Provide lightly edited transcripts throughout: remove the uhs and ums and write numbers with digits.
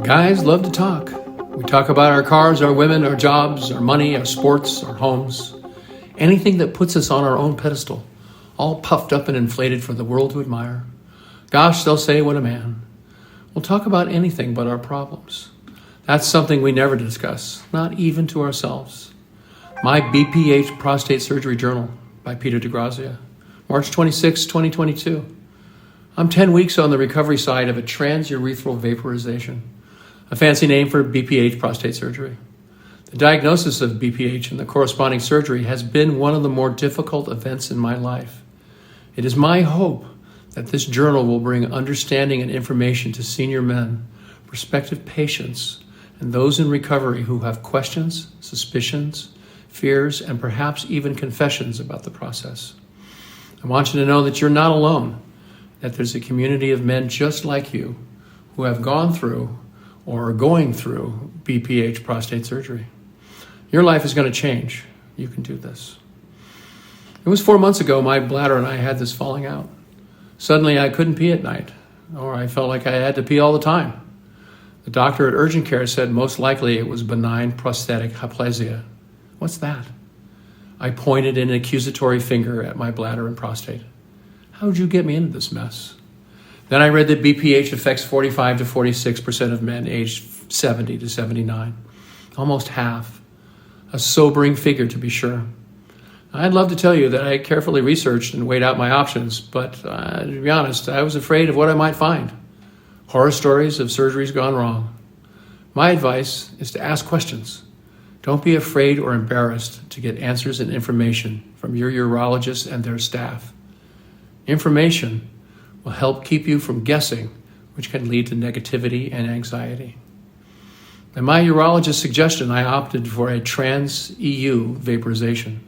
Guys love to talk. We talk about our cars, our women, our jobs, our money, our sports, our homes. Anything that puts us on our own pedestal, all puffed up and inflated for the world to admire. Gosh, they'll say, what a man. We'll talk about anything but our problems. That's something we never discuss, not even to ourselves. My BPH Prostate Surgery Journal by Peter Grazia, March 26, 2022. I'm 10 weeks on the recovery side of a transurethral vaporization, a fancy name for BPH prostate surgery. The diagnosis of BPH and the corresponding surgery has been one of the more difficult events in my life. It is my hope that this journal will bring understanding and information to senior men, prospective patients, and those in recovery who have questions, suspicions, fears, and perhaps even confessions about the process. I want you to know that you're not alone, that there's a community of men just like you who have gone through or are going through BPH prostate surgery. Your life is going to change. You can do this. It was 4 months ago my bladder and I had this falling out. Suddenly I couldn't pee at night, or I felt like I had to pee all the time. The doctor at urgent care said most likely it was benign prostatic hyplasia. What's that? I pointed an accusatory finger at my bladder and prostate. How'd you get me into this mess? Then I read that BPH affects 45 to 46% of men aged 70 to 79. Almost half. A sobering figure, to be sure. I'd love to tell you that I carefully researched and weighed out my options, but to be honest, I was afraid of what I might find. Horror stories of surgeries gone wrong. My advice is to ask questions. Don't be afraid or embarrassed to get answers and information from your urologist and their staff. Information will help keep you from guessing, which can lead to negativity and anxiety. At my urologist's suggestion, I opted for a trans-EU vaporization.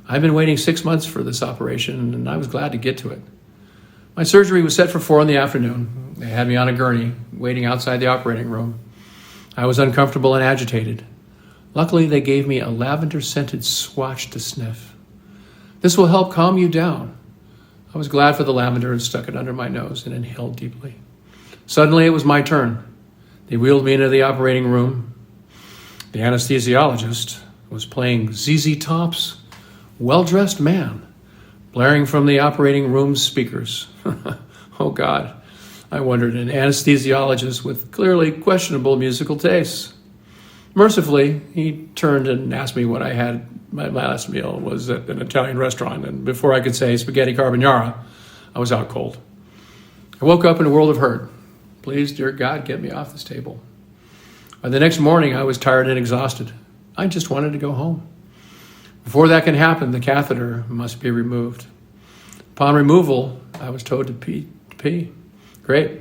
I've been waiting 6 months for this operation, and I was glad to get to it. My surgery was set for 4 in the afternoon. They had me on a gurney, waiting outside the operating room. I was uncomfortable and agitated. Luckily, they gave me a lavender-scented swatch to sniff. This will help calm you down. I was glad for the lavender and stuck it under my nose and inhaled deeply. Suddenly, it was my turn. They wheeled me into the operating room. The anesthesiologist was playing ZZ Top's Well-Dressed Man, blaring from the operating room's speakers. Oh God, I wondered, an anesthesiologist with clearly questionable musical tastes. Mercifully, he turned and asked me what I had. My last meal was at an Italian restaurant, and before I could say spaghetti carbonara, I was out cold. I woke up in a world of hurt. Please, dear God, get me off this table. By the next morning, I was tired and exhausted. I just wanted to go home. Before that can happen, the catheter must be removed. Upon removal, I was told to pee. Great.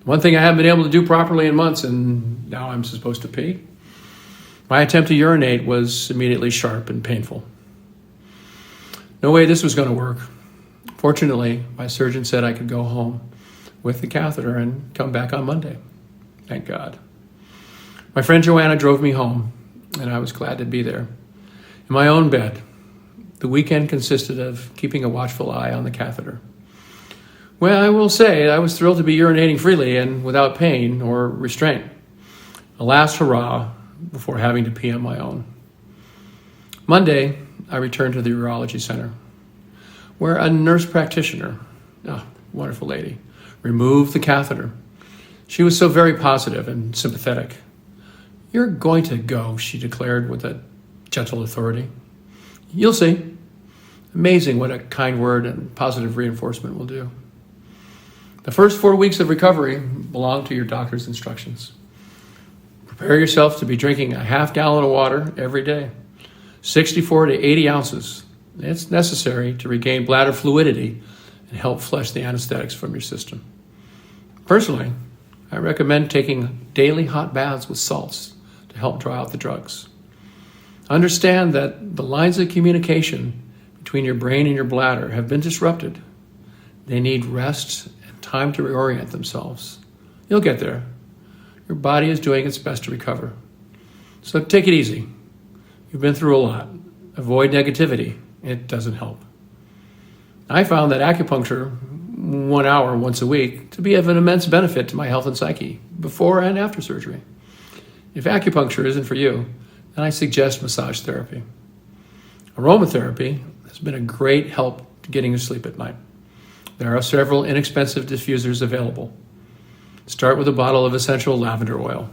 One thing I haven't been able to do properly in months, and now I'm supposed to pee. My attempt to urinate was immediately sharp and painful. No way this was going to work. Fortunately, my surgeon said I could go home with the catheter and come back on Monday. Thank God. My friend Joanna drove me home, and I was glad to be there. In my own bed, the weekend consisted of keeping a watchful eye on the catheter. Well, I will say I was thrilled to be urinating freely and without pain or restraint. A last hurrah before having to pee on my own. Monday, I returned to the urology center, where a nurse practitioner, wonderful lady, removed the catheter. She was so very positive and sympathetic. You're going to go, she declared with a gentle authority. You'll see. Amazing what a kind word and positive reinforcement will do. The first 4 weeks of recovery belong to your doctor's instructions. Prepare yourself to be drinking a half gallon of water every day, 64 to 80 ounces. It's necessary to regain bladder fluidity and help flush the anesthetics from your system. Personally, I recommend taking daily hot baths with salts to help draw out the drugs. Understand that the lines of communication between your brain and your bladder have been disrupted. They need rest and time to reorient themselves. You'll get there. Your body is doing its best to recover. So take it easy. You've been through a lot. Avoid negativity. It doesn't help. I found that acupuncture 1 hour once a week to be of an immense benefit to my health and psyche, before and after surgery. If acupuncture isn't for you, then I suggest massage therapy. Aromatherapy has been a great help to getting to sleep at night. There are several inexpensive diffusers available. Start with a bottle of essential lavender oil.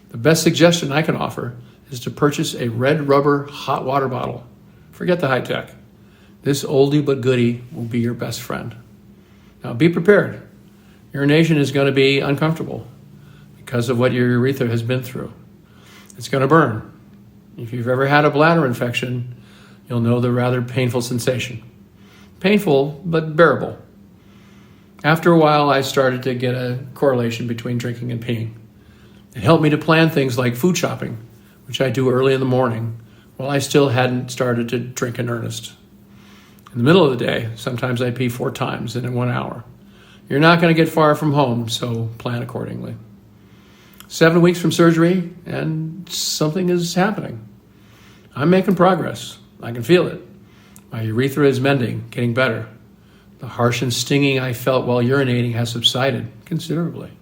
The best suggestion I can offer is to purchase a red rubber hot water bottle. Forget the high tech. This oldie but goodie will be your best friend. Now be prepared. Urination is going to be uncomfortable because of what your urethra has been through. It's going to burn. If you've ever had a bladder infection, you'll know the rather painful sensation. Painful, but bearable. After a while, I started to get a correlation between drinking and peeing. It helped me to plan things like food shopping, which I do early in the morning, while I still hadn't started to drink in earnest. In the middle of the day, sometimes I pee 4 times in 1 hour. You're not going to get far from home, so plan accordingly. 7 weeks from surgery, and something is happening. I'm making progress. I can feel it. My urethra is mending, getting better. The harsh and stinging I felt while urinating has subsided considerably.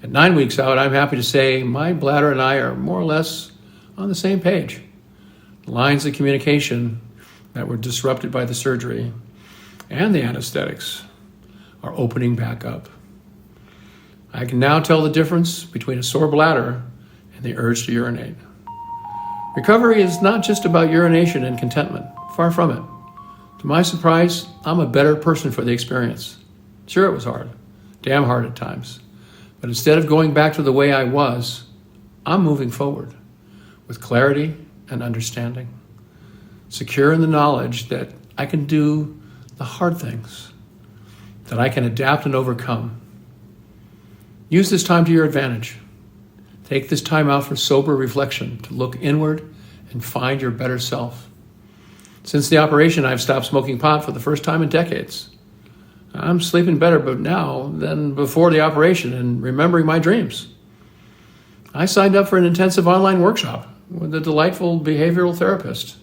At 9 weeks out, I'm happy to say my bladder and I are more or less on the same page. The lines of communication that were disrupted by the surgery and the anesthetics are opening back up. I can now tell the difference between a sore bladder and the urge to urinate. Recovery is not just about urination and contentment. Far from it. To my surprise, I'm a better person for the experience. Sure, it was hard. Damn hard at times. But instead of going back to the way I was, I'm moving forward with clarity and understanding. Secure in the knowledge that I can do the hard things, that I can adapt and overcome. Use this time to your advantage. Take this time out for sober reflection to look inward and find your better self. Since the operation, I've stopped smoking pot for the first time in decades. I'm sleeping better now than before the operation and remembering my dreams. I signed up for an intensive online workshop with a delightful behavioral therapist.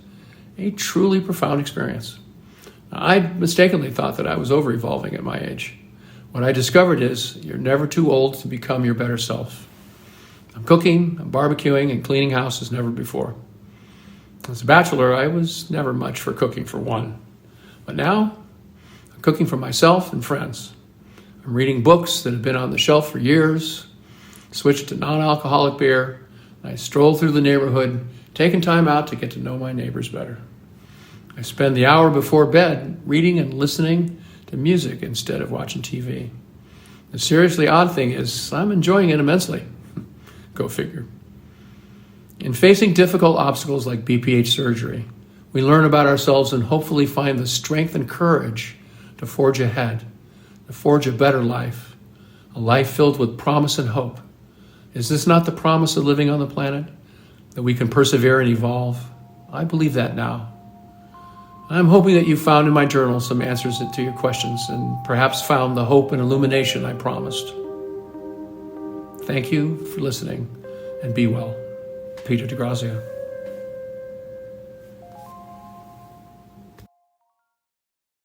A truly profound experience. I mistakenly thought that I was over-evolving at my age. What I discovered is you're never too old to become your better self. I'm cooking, I'm barbecuing, and cleaning house as never before. As a bachelor, I was never much for cooking for one. But now, I'm cooking for myself and friends. I'm reading books that have been on the shelf for years, switched to non-alcoholic beer, and I stroll through the neighborhood, taking time out to get to know my neighbors better. I spend the hour before bed reading and listening to music instead of watching TV. The seriously odd thing is, I'm enjoying it immensely. Go figure. In facing difficult obstacles like BPH surgery, we learn about ourselves and hopefully find the strength and courage to forge ahead, to forge a better life, a life filled with promise and hope. Is this not the promise of living on the planet? That we can persevere and evolve? I believe that now. I'm hoping that you found in my journal some answers to your questions and perhaps found the hope and illumination I promised. Thank you for listening, and be well. Peter de Grazia.